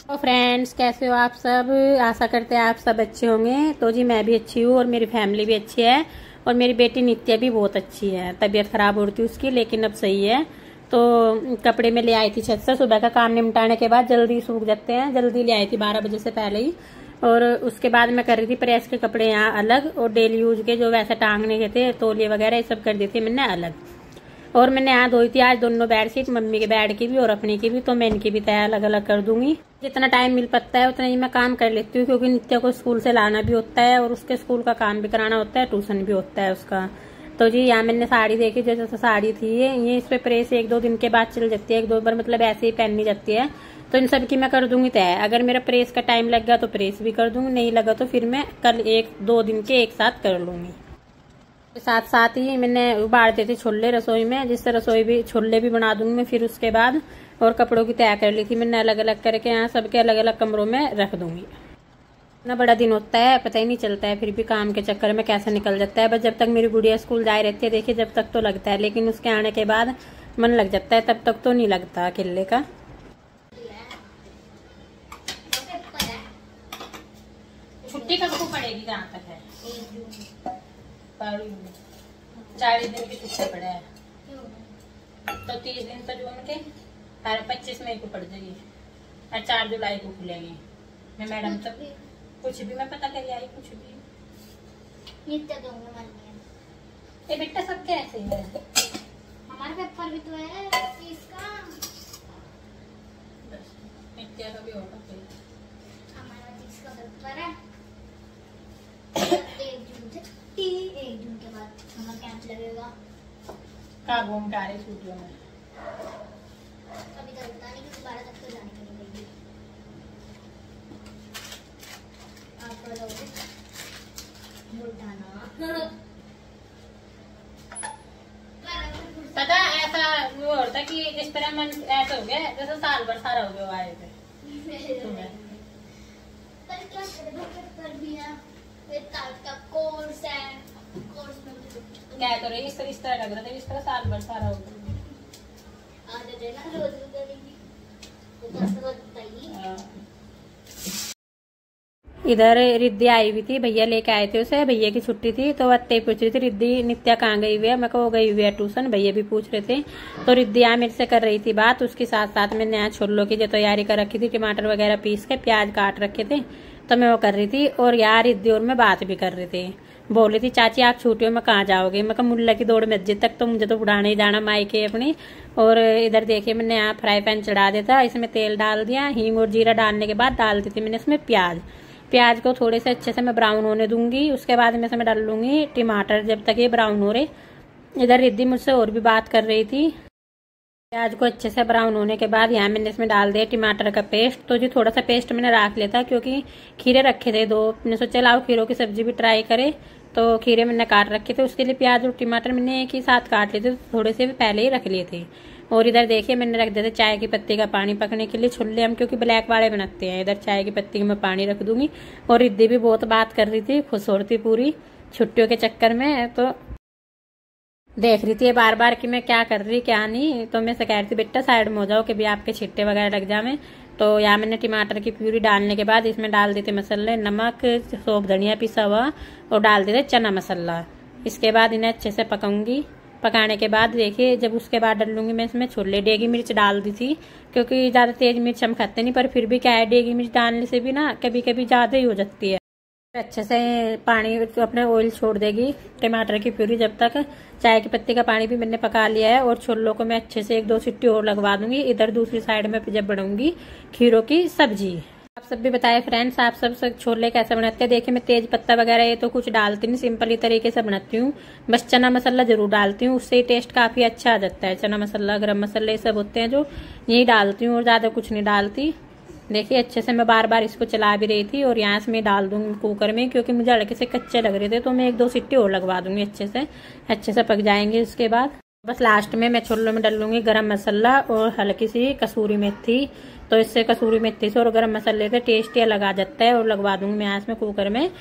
तो फ्रेंड्स, कैसे हो आप सब? आशा करते हैं आप सब अच्छे होंगे। तो जी मैं भी अच्छी हूँ और मेरी फैमिली भी अच्छी है और मेरी बेटी नित्या भी बहुत अच्छी है। तबीयत खराब हो रही थी उसकी, लेकिन अब सही है। तो कपड़े में ले आई थी छत से, सुबह का काम निपटाने के बाद जल्दी सूख जाते हैं, जल्दी ले आई थी 12 बजे से पहले ही। और उसके बाद मैं कर रही थी प्रेस के कपड़े यहाँ अलग, और डेली यूज के जो वैसे टांगने के थे तौलिए वगैरह ये सब कर दी थी मैंने अलग। और मैंने यहाँ धोई थी आज दोनों बेडशीट, मम्मी के बेड की भी और अपनी की भी। तो मैं इनकी भी तय अलग अलग कर दूंगी। जितना टाइम मिल पाता है उतना ही मैं काम कर लेती हूँ, क्योंकि नित्या को स्कूल से लाना भी होता है और उसके स्कूल का काम भी कराना होता है, ट्यूशन भी होता है उसका। तो जी यहाँ मैंने साड़ी देखी, जैसे साड़ी थी ये इस पे प्रेस 1-2 दिन के बाद चल जाती है, 1-2 बार मतलब ऐसे ही पहननी जाती है। तो इन सब की मैं कर दूंगी तय। अगर मेरा प्रेस का टाइम लग गया तो प्रेस भी कर दूंगी, नहीं लगा तो फिर मैं कल 1-2 दिन के एक साथ कर लूंगी। साथ साथ ही मैंने उबाल देती थी रसोई में, जिससे रसोई भी छोले भी बना दूंगी मैं फिर उसके बाद। और कपड़ों की तय कर ली थी मैंने अलग अलग करके, यहाँ सबके अलग अलग कमरों में रख दूंगी। इतना बड़ा दिन होता है पता ही नहीं चलता है, फिर भी काम के चक्कर में कैसे निकल जाता है। बस जब तक मेरी गुड़िया स्कूल जाए रहती है, देखिए जब तक तो लगता है, लेकिन उसके आने के बाद मन लग जाता है, तब तक तो नहीं लगता अकेले का। छुट्टी कब को पड़ेगी? जहाँ तक है 40 दिन की छुट्टी पड़े है, तो 30 दिन तो जून के 25 मई को पड़ जाएगी और 4 जुलाई को खुलेंगे। मैं मैडम तक कुछ भी मैं पता कर आई, कुछ भी ये बेटा सब कैसे है? हमारे पेपर भी तो है इसका, नित्या का भी होगा फिर। हमारा 30 का पेपर है। 1 जून के बाद हमारा कैंप लगेगा। कहाँ घूम के आ रही छुट्टियों में? अभी तक पता नहीं, क्योंकि 12 तक तो जाने के लिए आप बताओगे बुढ़ाना। पता ऐसा वो होता है कि जिस तरह मन ऐसा हो गया जैसे साल भर सारा हो गया आए थे। पर क्या कर भी है, का कोर्स है, कोर्स में क्या करो इस तरह लग रहा था, इस तरह साल भर सारा हो गया। आदत है ना, रोज करेंगी तो बताइए। इधर रिद्धि आई हुई थी, भैया लेके आए थे उसे, भैया की छुट्टी थी तो अत्ते पूछ रही थी रिद्धि नित्या कहाँ गई हुई है। मैं को गई हुई है ट्यूशन, भैया भी पूछ रहे थे। तो रिद्धि यहाँ मेरे से कर रही थी बात, उसके साथ साथ मैंने यहाँ छोलों की जो तैयारी कर रखी थी, टमाटर वगैरह पीस के प्याज काट रखे थे, तो मैं वो कर रही थी। और यार रिद्धि और मैं बात भी कर रही थी। बोल रही थी चाची आप छुट्टियों में कहाँ जाओगे? मैं मुल्ला की दौड़ मस्जिद तक, तो मुझे तो उड़ाने ही जाना मायके अपनी। और इधर देखिए मैंने यहाँ फ्राई पैन चढ़ा दिया था, इसमें तेल डाल दिया, हींग और जीरा डालने के बाद डाल दी थी मैंने इसमें प्याज को थोड़े से अच्छे से मैं ब्राउन होने दूंगी। उसके बाद मैं इसमें डाल लूंगी टमाटर, जब तक ये ब्राउन हो रहे। इधर रिद्धि मुझसे और भी बात कर रही थी। प्याज को अच्छे से ब्राउन होने के बाद यहाँ मैंने इसमें डाल दिया टमाटर का पेस्ट। तो जी थोड़ा सा पेस्ट मैंने रख लिया था, क्योंकि खीरे रखे थे 2, मैंने सोचा लाओ खीरों की सब्जी भी ट्राई करे। तो खीरे मैंने काट रखे थे, उसके लिए प्याज और टमाटर मैंने एक ही साथ काट लिए थे, थोड़े से भी पहले ही रख लिए थे। और इधर देखिए मैंने रख दिया था चाय की पत्ती का पानी पकने के लिए, छोले हम क्योंकि ब्लैक वाले बनाते हैं। इधर चाय की पत्ती में पानी रख दूंगी। और रिद्धि भी बहुत बात कर रही थी, खुश हो रही थी पूरी छुट्टियों के चक्कर में। तो देख रही थी बार बार कि मैं क्या कर रही क्या नहीं। तो मैं से कह रही थी बेटा साइड में हो जाओ कि भी आपके छिट्टे वगैरह लग जावे। तो यहाँ मैंने टमाटर की प्यूरी डालने के बाद इसमें डाल देते मसाले, नमक, सौंफ, धनिया पिसा हुआ, और डाल देते चना मसाला। इसके बाद इन्हें अच्छे से पकाऊंगी। पकाने के बाद देखिए जब उसके बाद डाल लूंगी मैं इसमें छोले। डेगी मिर्च डाल दी थी, क्योंकि ज्यादा तेज मिर्च हम खाते नहीं, पर फिर भी क्या है डेगी मिर्च डालने से भी ना कभी कभी ज्यादा ही हो जाती है। अच्छे से पानी अपने ऑयल छोड़ देगी टमाटर की प्यूरी जब तक। चाय की पत्ती का पानी भी मैंने पका लिया है, और छोलों को मैं अच्छे से 1-2 सीटी और लगवा दूंगी। इधर दूसरी साइड में जब बनाऊंगी खीरों की सब्जी। आप सब भी बताए फ्रेंड्स, आप सब छोले कैसे बनाते हैं? देखिए मैं तेज पत्ता वगैरह ये तो कुछ डालती नहीं, सिंपल ही तरीके से बनाती हूँ। बस चना मसाला जरूर डालती हूँ, उससे टेस्ट काफी अच्छा आ जाता है। चना मसाला, गरम मसाला ये सब होते हैं जो, यही डालती हूँ और ज्यादा कुछ नहीं डालती। देखिए अच्छे से मैं बार बार इसको चला भी रही थी। और यहाँ से मैं डाल दूंगी कुकर में, क्योंकि मुझे हल्के से कच्चे लग रहे थे, तो मैं 1-2 सीटी और लगवा दूंगी अच्छे से पक जाएंगे उसके बाद। बस लास्ट में मैं छोलों में डालूंगी गरम मसाला और हल्की सी कसूरी मेथी। तो इससे कसूरी मेथी से और गरम मसाले से टेस्ट ही अलग आ जाता है। और लगवा दूंगी मैं आज में कुकर में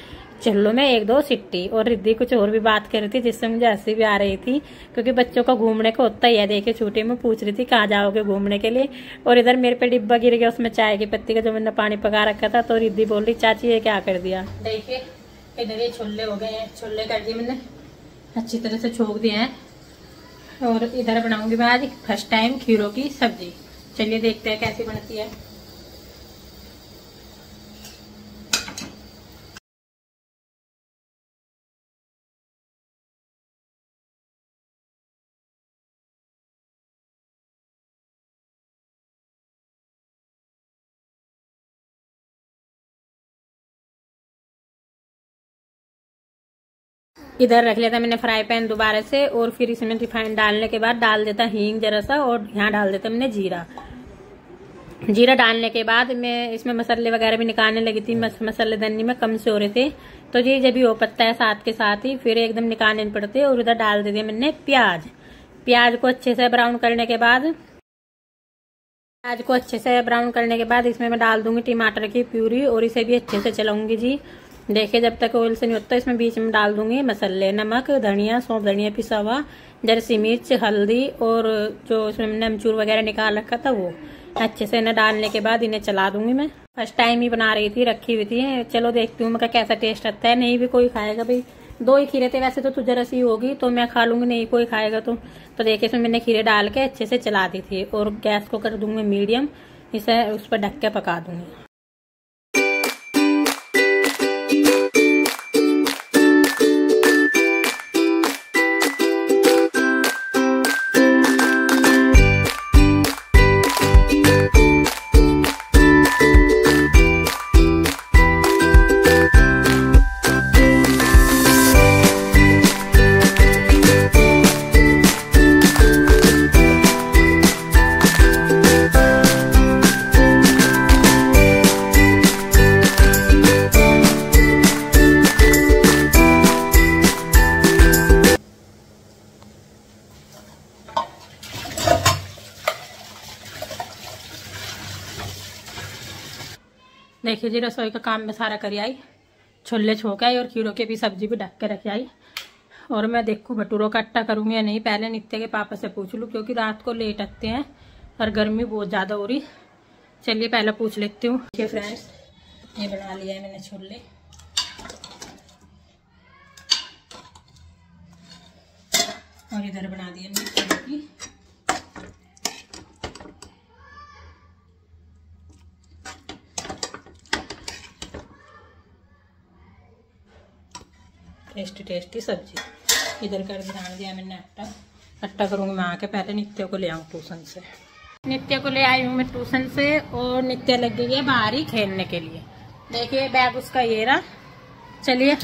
छोलों में 1-2 सिट्टी। और रिद्धि कुछ और भी बात कर रही थी जिससे मुझे हंसी भी आ रही थी, क्योंकि बच्चों को घूमने को होता ही है। देखिए छुट्टी में पूछ रही थी कहाँ जाओगे घूमने के लिए, और इधर मेरे पे डिब्बा गिर गया उसमें चाय की पत्ती का, जो मैंने पानी पका रखा था। तो रिद्धि बोल रही चाची ये क्या कर दिया। देखिए इधर ये छोले हो गए हैं, छोले कर दिए मैंने, अच्छी तरह से छोक दिए हैं। और इधर बनाऊंगी मैं आज फर्स्ट टाइम खीरों की सब्जी। चलिए देखते हैं कैसी बनती है। इधर रख लिया था मैंने फ्राई पैन दोबारा से, और फिर इसमें रिफाइंड डालने के बाद डाल देता हींग जरा सा, और यहाँ डाल देता मैंने जीरा। जीरा डालने के बाद मैं इसमें मसाले वगैरह भी निकालने लगी थी। मसाले धनी में कम से हो रहे थे, तो ये जब भी हो पत्ता है साथ के साथ ही फिर एकदम निकालने पड़ते। और उधर डाल दे दिया मैंने प्याज। प्याज को अच्छे से ब्राउन करने के बाद इसमें मैं डाल दूंगी टमाटर की प्यूरी, और इसे भी अच्छे से चलाऊंगी जी। देखिए जब तक ऑयल से नहीं होता, इसमें बीच में डाल दूंगी मसाले, नमक, धनिया, सौंफ धनिया पिसा हुआ, जर्सी मिर्च, हल्दी, और जो इसमें मैंने अमचूर वगैरह निकाल रखा था वो अच्छे से इन्हें डालने के बाद इन्हें चला दूंगी। मैं फर्स्ट टाइम ही बना रही थी, रखी हुई थी। चलो देखती हूँ मैं कैसा टेस्ट आता है। नहीं भी कोई खाएगा भाई, 2 ही खीरे थे वैसे तो जरा सी होगी तो मैं खा लूंगी, नहीं कोई खाएगा तो देखिए इसमें मैंने खीरे डाल के अच्छे से चला दी थी। और गैस को कर दूंगी मीडियम, इसे उस पर ढक के पका दूंगी। देखिए जी रसोई का काम में सारा कर आई, छोले छोक आई और खीरों की भी सब्जी भी ढक के रख आई। और मैं देखूँ भटूरों का आटा करूँगी या नहीं, पहले नित्य के पापा से पूछ लूँ, क्योंकि रात को लेट आते हैं और गर्मी बहुत ज़्यादा हो रही। चलिए पहले पूछ लेती हूँ। देखिए फ्रेंड्स ये बना लिया है मैंने छोले, और इधर बना दिया मैंने की टेस्टी सब्जी। इधर कर ध्यान दिया मैंने आटा करूँगी मैं आके। पहले नित्य को ले आऊँ ट्यूशन से। नित्य को ले आई हूँ मैं ट्यूशन से, और नित्य लग गई है बाहर ही खेलने के लिए। देखिए बैग उसका ये रहा। चलिए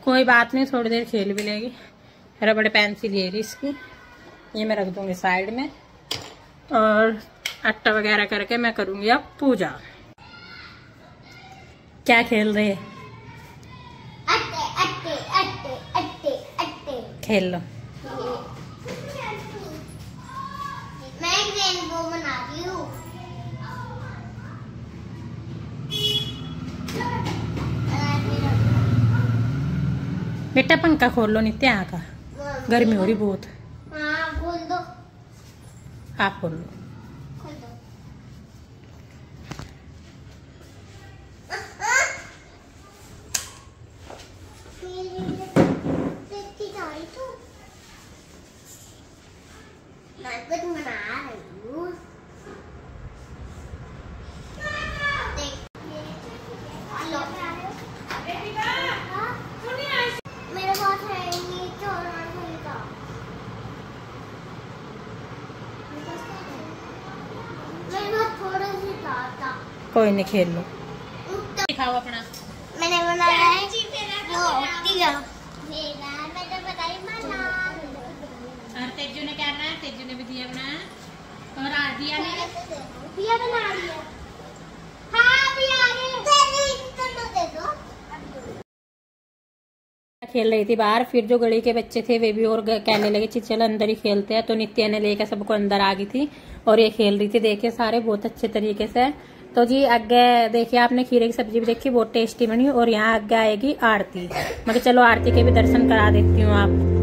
कोई बात नहीं, थोड़ी देर खेल भी लेगी। रबड़ पेंसिल ये रही इसकी, ये मैं रख दूँगी साइड में। और आटा वगैरह करके मैं करूँगी अब पूजा। क्या खेल रहे हैं? खेल लो। मैं रेनबो बना रही हूँ। बेटा पंखा खोल लो नित्य, यहाँ का गर्मी हो रही बहुत। हाँ खोल दो। आप खोल लो। कोई नहीं खेल लो। दिखाओ अपना। मैंने बनाया है और तेजू ने क्या बनाया? तेजू ने भी दिया बनाया, और आदिया ने दिया बना लिया। हाँ भी आ गए। खेल रही थी बाहर। फिर जो गली के बच्चे थे वे भी और कहने लगे चल अंदर ही खेलते हैं। तो नित्या ने लेकर सबको अंदर आ गई थी और ये खेल रही थी। देखिए सारे बहुत अच्छे तरीके से। तो जी आगे देखिए आपने खीरे की सब्जी भी देखी, बहुत टेस्टी बनी। और यहाँ आगे आएगी आरती। मैं चलो आरती के भी दर्शन करा देती हूँ आप।